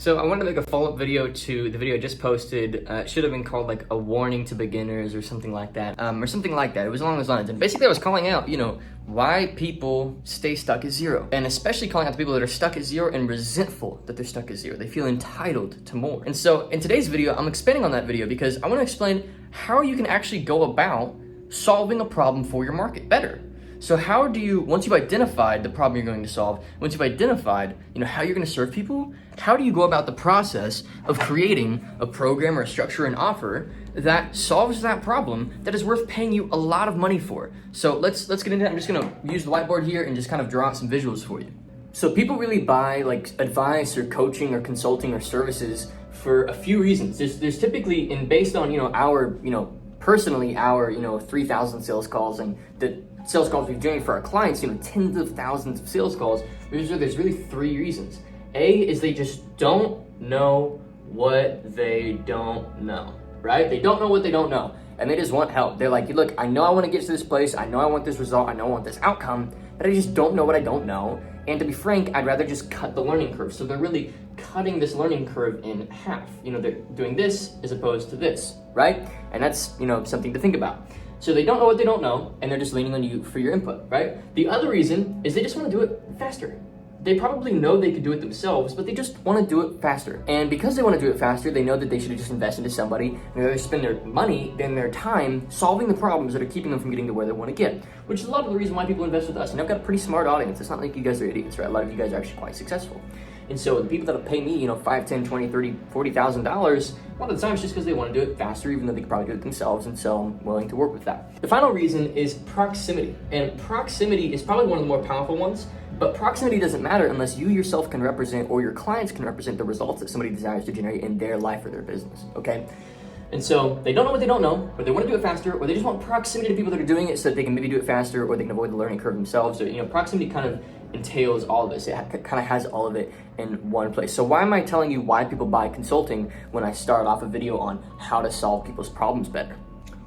So I wanted to make a follow-up video to the video I just posted. It should have been called like a warning to beginners or something like that. It was along those lines. And basically I was calling out, why people stay stuck at zero. And especially calling out the people that are stuck at zero and resentful that they're stuck at zero. They feel entitled to more. And so in today's video, I'm expanding on that video because I want to explain how you can actually go about solving a problem for your market better. So how do you, once you've identified the problem you're going to solve, once you've identified, how you're going to serve people, how do you go about the process of creating a program or a structure and offer that solves that problem that is worth paying you a lot of money for? So let's get into that. I'm just going to use the whiteboard here and just kind of draw out some visuals for you. So people really buy like advice or coaching or consulting or services for a few reasons. There's typically, and based on, our 3,000 sales calls and the sales calls we've generated for our clients, tens of thousands of sales calls, there's really three reasons. A is they just don't know what they don't know, right? They don't know what they don't know, and they just want help. They're like, look, I know I want to get to this place, I know I want this result, I know I want this outcome, but I just don't know what I don't know. And to be frank, I'd rather just cut the learning curve. So they're really cutting this learning curve in half. They're doing this as opposed to this, right? And that's, something to think about. So they don't know what they don't know, and they're just leaning on you for your input, right? The other reason is they just want to do it faster. They probably know they could do it themselves, but they just want to do it faster. And because they want to do it faster, they know that they should just invest into somebody and rather spend their money than their time solving the problems that are keeping them from getting to where they want to get, which is a lot of the reason why people invest with us. And I've got a pretty smart audience. It's not like you guys are idiots, right? A lot of you guys are actually quite successful. And so the people that'll pay me, $5, $10, $20, $30, $40,000, a lot of the time it's just because they want to do it faster, even though they could probably do it themselves, and so I'm willing to work with that. The final reason is proximity. And proximity is probably one of the more powerful ones, but proximity doesn't matter unless you yourself can represent or your clients can represent the results that somebody desires to generate in their life or their business, okay? And so they don't know what they don't know, or they want to do it faster, or they just want proximity to people that are doing it so that they can maybe do it faster, or they can avoid the learning curve themselves. Or, proximity kind of entails all of this. It kind of has all of it in one place. So why am I telling you why people buy consulting when I start off a video on how to solve people's problems better?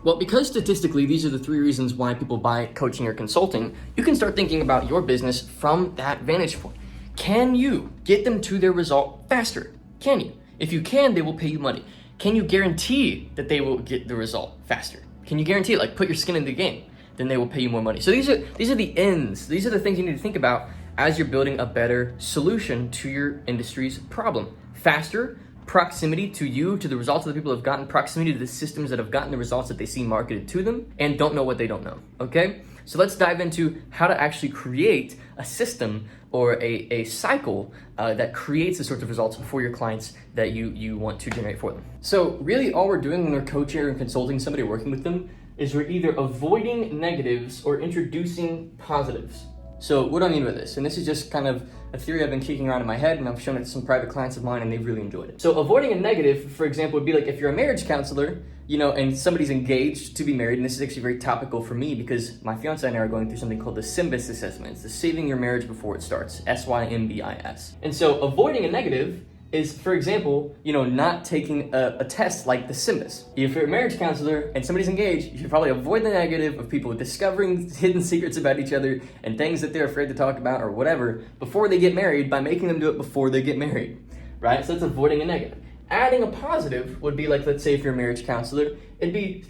Well, because statistically, these are the three reasons why people buy coaching or consulting, you can start thinking about your business from that vantage point. Can you get them to their result faster? Can you? If you can, they will pay you money. Can you guarantee that they will get the result faster? Can you guarantee it? Like, put your skin in the game, then they will pay you more money. So these are the ends. These are the things you need to think about as you're building a better solution to your industry's problem. Faster, proximity to you, to the results of the people who have gotten, proximity to the systems that have gotten the results that they see marketed to them, and don't know what they don't know, okay? So let's dive into how to actually create a system or a cycle that creates the sorts of results for your clients that you want to generate for them. So really all we're doing when we're coaching or consulting somebody or working with them is we're either avoiding negatives or introducing positives. So what do I mean by this? And this is just kind of a theory I've been kicking around in my head, and I've shown it to some private clients of mine, and they've really enjoyed it. So avoiding a negative, for example, would be like if you're a marriage counselor, and somebody's engaged to be married, and this is actually very topical for me because my fiance and I are going through something called the SYMBIS assessment. It's the Saving Your Marriage Before It Starts, SYMBIS. And so avoiding a negative is, for example, not taking a test like the SYMBIS. If you're a marriage counselor and somebody's engaged, you should probably avoid the negative of people discovering hidden secrets about each other and things that they're afraid to talk about or whatever before they get married by making them do it before they get married, right? So that's avoiding a negative. Adding a positive would be like, let's say if you're a marriage counselor, it'd be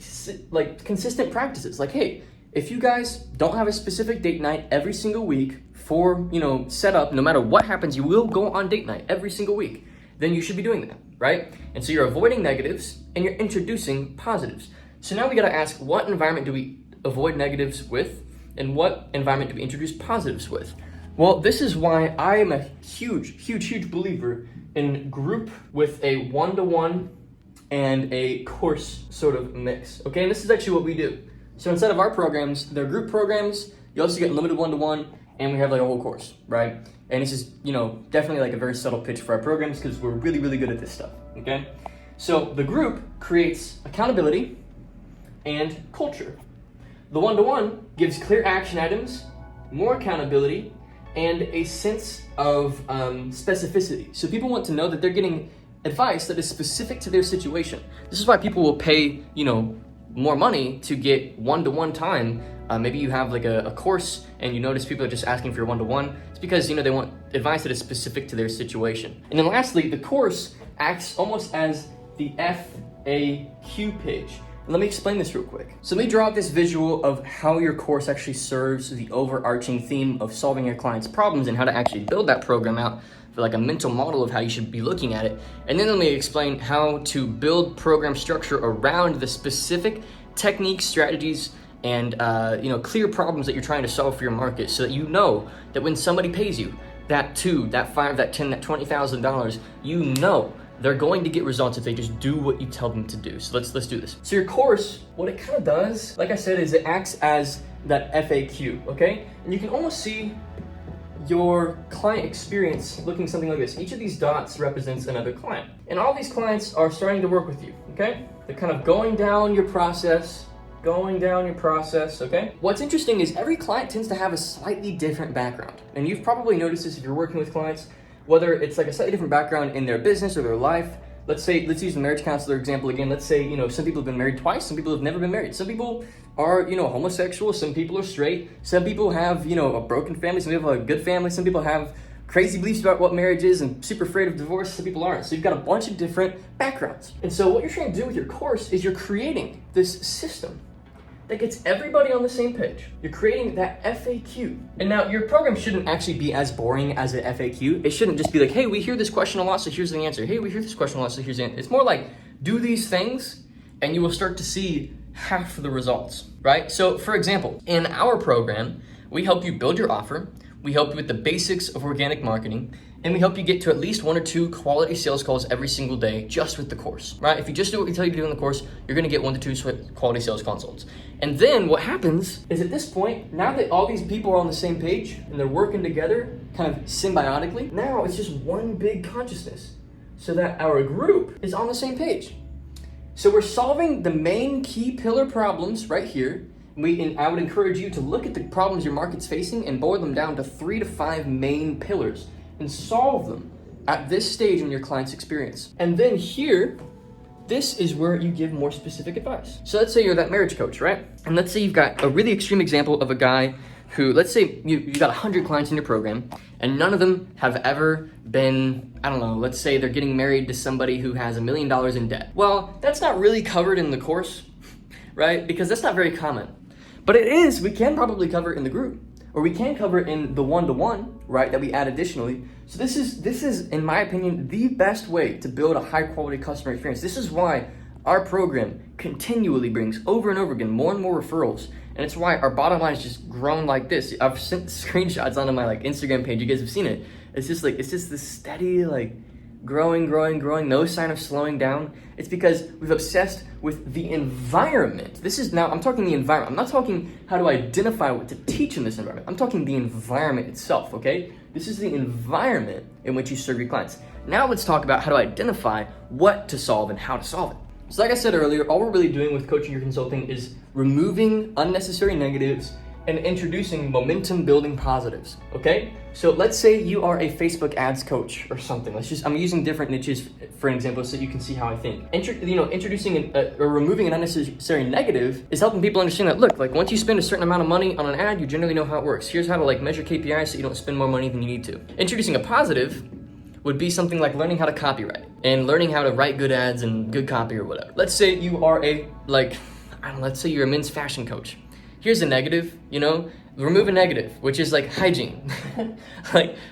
like consistent practices. Like, hey, if you guys don't have a specific date night every single week for, set up, no matter what happens, you will go on date night every single week, then you should be doing that, right? And so you're avoiding negatives and you're introducing positives. So now we gotta ask, what environment do we avoid negatives with and what environment do we introduce positives with? Well, this is why I am a huge believer in group with a one-to-one and a course sort of mix, okay? And this is actually what we do. So instead of our programs, they're group programs, you also get limited one-to-one, and we have like a whole course, right? And this is, definitely like a very subtle pitch for our programs because we're really good at this stuff, okay? So the group creates accountability and culture. The one-to-one gives clear action items, more accountability, and a sense of specificity. So people want to know that they're getting advice that is specific to their situation. This is why people will pay, more money to get one-to-one time Maybe you have like a course and you notice people are just asking for your one-to-one. It's because, they want advice that is specific to their situation. And then lastly, the course acts almost as the FAQ page. Let me explain this real quick. So let me draw out this visual of how your course actually serves the overarching theme of solving your clients' problems and how to actually build that program out for like a mental model of how you should be looking at it. And then let me explain how to build program structure around the specific techniques, strategies, and clear problems that you're trying to solve for your market, so that you know that when somebody pays you that $2, that $5, that $10, that $20,000, you know they're going to get results if they just do what you tell them to do. So let's do this. So your course, what it kind of does, like I said, is it acts as that FAQ, okay? And you can almost see your client experience looking something like this. Each of these dots represents another client. And all these clients are starting to work with you, okay? They're kind of going down your process, okay? What's interesting is every client tends to have a slightly different background. And you've probably noticed this if you're working with clients, whether it's like a slightly different background in their business or their life. Let's use the marriage counselor example again. Let's say, some people have been married twice, some people have never been married. Some people are, homosexual, some people are straight, some people have, a broken family, some people have a good family, some people have crazy beliefs about what marriage is and super afraid of divorce, some people aren't. So you've got a bunch of different backgrounds. And so what you're trying to do with your course is you're creating this system that gets everybody on the same page. You're creating that FAQ. And now your program shouldn't actually be as boring as an FAQ. It shouldn't just be like, hey, we hear this question a lot, so here's the answer. Hey, we hear this question a lot, so here's the answer. It's more like, do these things, and you will start to see half of the results, right? So for example, in our program, we help you build your offer, we help you with the basics of organic marketing, and we help you get to at least 1 or 2 quality sales calls every single day just with the course, right? If you just do what we tell you to do in the course, you're gonna get 1 to 2 quality sales consults. And then what happens is at this point, now that all these people are on the same page and they're working together kind of symbiotically, now it's just one big consciousness so that our group is on the same page. So we're solving the main key pillar problems right here. I would encourage you to look at the problems your market's facing and boil them down to 3 to 5 main pillars and solve them at this stage in your client's experience. And then here, this is where you give more specific advice. So let's say you're that marriage coach, right? And let's say you've got a really extreme example of a guy who, let's say you've got 100 clients in your program and none of them have ever been, let's say they're getting married to somebody who has $1 million in debt. Well, that's not really covered in the course, right? Because that's not very common. But it is, we can probably cover it in the group, or we can cover it in the one-to-one, right, that we add additionally. So this is, in my opinion, the best way to build a high-quality customer experience. This is why our program continually brings over and over again more and more referrals. And it's why our bottom line is just grown like this. I've sent screenshots onto my Instagram page. You guys have seen it. It's just this steady, growing, no sign of slowing down. It's because we've obsessed with the environment. I'm talking the environment. I'm not talking how to identify what to teach in this environment. I'm talking the environment itself, okay? This is the environment in which you serve your clients. Now let's talk about how to identify what to solve and how to solve it. So like I said earlier, all we're really doing with coaching or consulting is removing unnecessary negatives and introducing momentum building positives, okay? So let's say you are a Facebook ads coach or something. I'm using different niches for an example so you can see how I think. Introducing or removing an unnecessary negative is helping people understand that, look, once you spend a certain amount of money on an ad, you generally know how it works. Here's how to measure KPIs so you don't spend more money than you need to. Introducing a positive would be something like learning how to copyright and learning how to write good ads and good copy or whatever. Let's say you are let's say you're a men's fashion coach. Here's a negative, remove a negative, which is hygiene.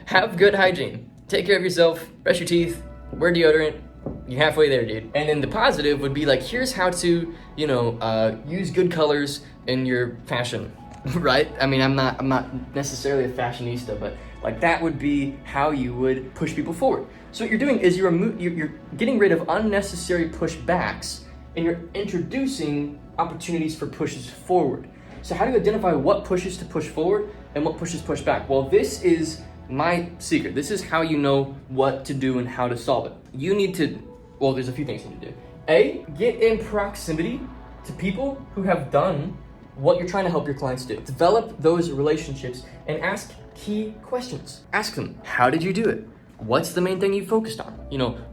Have good hygiene. Take care of yourself, brush your teeth, wear deodorant. You're halfway there, dude. And then the positive would be here's how to, use good colors in your fashion, right? I'm not necessarily a fashionista, but that would be how you would push people forward. So what you're doing is you're getting rid of unnecessary pushbacks and you're introducing opportunities for pushes forward. So how do you identify what pushes to push forward and what pushes push back? Well, this is my secret. This is how you know what to do and how to solve it. There's a few things you need to do. A, get in proximity to people who have done what you're trying to help your clients do. Develop those relationships and ask key questions. Ask them, how did you do it? What's the main thing you focused on?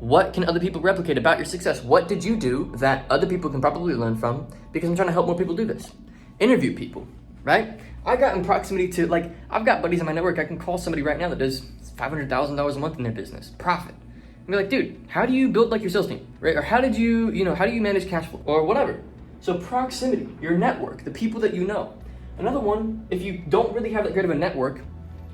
What can other people replicate about your success? What did you do that other people can probably learn from? Because I'm trying to help more people do this. Interview people. right? I got in proximity to, like, I've got buddies in my network. I can call somebody right now that does $500,000 a month in their business, profit. And be like, dude, how do you build like your sales team, right? Or how do you manage cash flow or whatever? So proximity, your network, the people that you know. Another one, if you don't really have that great of a network,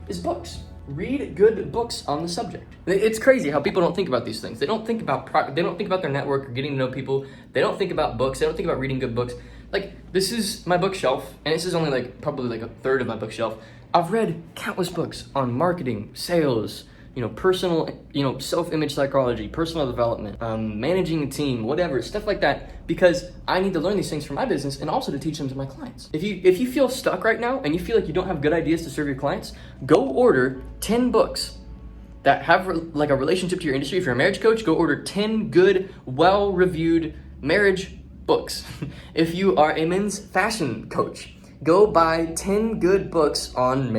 is books. Read good books on the subject. It's crazy how people don't think about these things. They don't think about their network or getting to know people. They don't think about books. They don't think about reading good books. Like, this is my bookshelf, and this is only like probably like a third of my bookshelf. I've read countless books on marketing, sales, personal, self-image psychology, personal development, managing a team, whatever, stuff like that, because I need to learn these things for my business and also to teach them to my clients. If you feel stuck right now and you feel like you don't have good ideas to serve your clients, go order 10 books that have like a relationship to your industry. If you're a marriage coach, go order 10 good, well-reviewed marriage books. If you are a men's fashion coach, go buy 10 good books on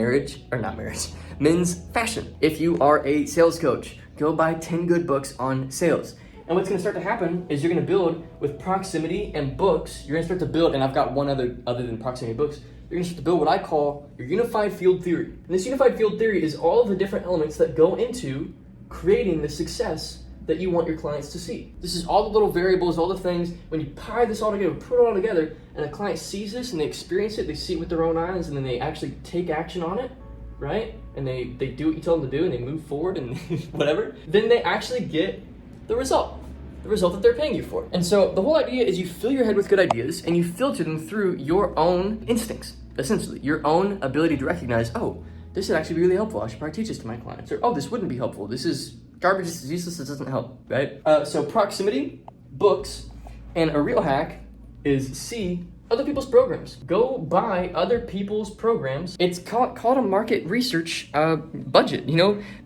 men's fashion. If you are a sales coach, go buy 10 good books on sales. And what's gonna start to happen is you're gonna build with proximity and books. You're gonna start to build, and I've got one other than proximity books, you're gonna start to build what I call your unified field theory. And this unified field theory is all of the different elements that go into creating the success that you want your clients to see. This is all the little variables, all the things. When you tie this all together, put it all together, and a client sees this and they experience it, they see it with their own eyes, and then they actually take action on it, right? And they do what you tell them to do, and they move forward and whatever, then they actually get the result that they're paying you for. And so the whole idea is you fill your head with good ideas and you filter them through your own instincts, essentially, your own ability to recognize, oh, this would actually be really helpful. I should probably teach this to my clients. Or, oh, this wouldn't be helpful. This is garbage, this is useless, this doesn't help, right? So proximity, books, and a real hack is C, other people's programs. Go buy other people's programs. It's called a market research budget.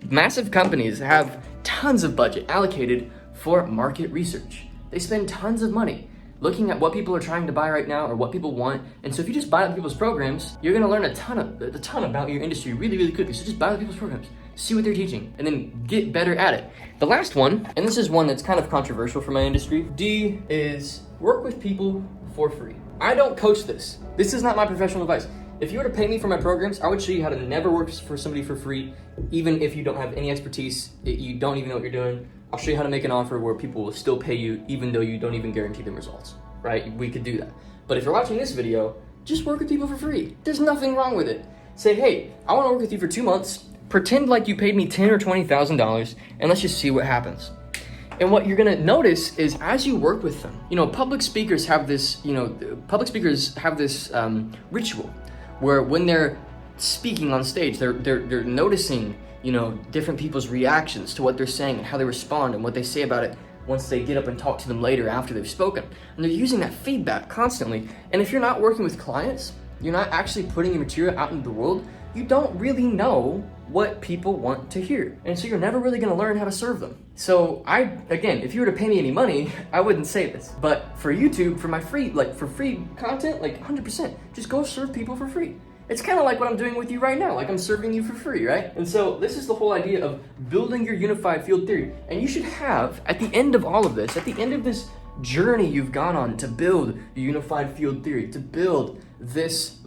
Massive companies have tons of budget allocated for market research. They spend tons of money looking at what people are trying to buy right now or what people want. And so if you just buy other people's programs, you're gonna learn a ton about your industry really, really quickly. So just buy other people's programs, see what they're teaching, and then get better at it. The last one, and this is one that's kind of controversial for my industry, D, is work with people for free. I don't coach this. This is not my professional advice. If you were to pay me for my programs, I would show you how to never work for somebody for free, even if you don't have any expertise, you don't even know what you're doing. I'll show you how to make an offer where people will still pay you even though you don't even guarantee them results, right? We could do that. But if you're watching this video, just work with people for free. There's nothing wrong with it. Say, hey, I wanna work with you for 2 months, pretend like you paid me $10,000 or $20,000, and let's just see what happens. And what you're gonna notice is as you work with them, public speakers have this, ritual where when they're speaking on stage, they're noticing, different people's reactions to what they're saying and how they respond and what they say about it once they get up and talk to them later after they've spoken. And they're using that feedback constantly. And if you're not working with clients, you're not actually putting your material out into the world, you don't really know what people want to hear. And so you're never really gonna learn how to serve them. So again, if you were to pay me any money, I wouldn't say this. But for YouTube, for my free content, 100%, just go serve people for free. It's kind of like what I'm doing with you right now, like I'm serving you for free, right? And so this is the whole idea of building your unified field theory. And you should have, at the end of all of this, at the end of this journey you've gone on to build your unified field theory, to build this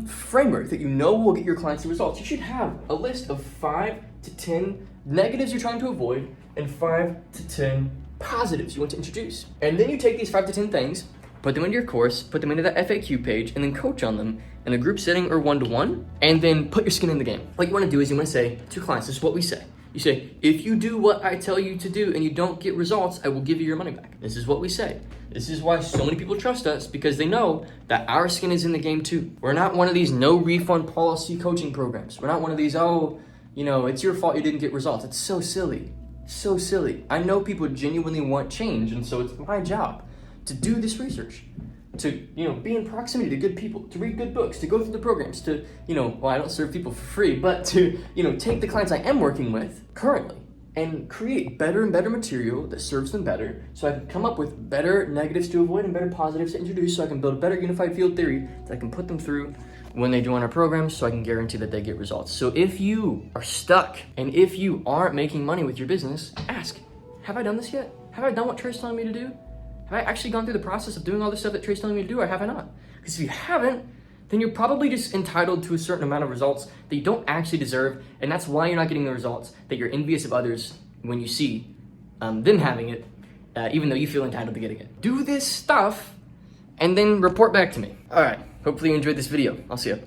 framework that will get your clients the results, you should have a list of 5 to 10 negatives you're trying to avoid and 5 to 10 positives you want to introduce. And then you take these 5 to 10 things, put them into your course, put them into that FAQ page, and then coach on them in a group setting or one-to-one, and then put your skin in the game. What you want to do is you want to say to clients, this is what we say. You say, if you do what I tell you to do and you don't get results, I will give you your money back. This is what we say. This is why so many people trust us, because they know that our skin is in the game too. We're not one of these no refund policy coaching programs. We're not one of these, it's your fault you didn't get results. It's so silly, so silly. I know people genuinely want change, and so it's my job to do this research, to be in proximity to good people, to read good books, to go through the programs, to I don't serve people for free, but to take the clients I am working with currently and create better and better material that serves them better, so I can come up with better negatives to avoid and better positives to introduce, so I can build a better unified field theory that I can put them through when they join our programs, so I can guarantee that they get results. So if you are stuck and if you aren't making money with your business, ask, have I done this yet? Have I done what Trey's telling me to do? Have I actually gone through the process of doing all the stuff that Trey's telling me to do, or have I not? Because if you haven't, then you're probably just entitled to a certain amount of results that you don't actually deserve, and that's why you're not getting the results that you're envious of others when you see them having it, even though you feel entitled to getting it. Do this stuff, and then report back to me. All right, hopefully you enjoyed this video. I'll see you.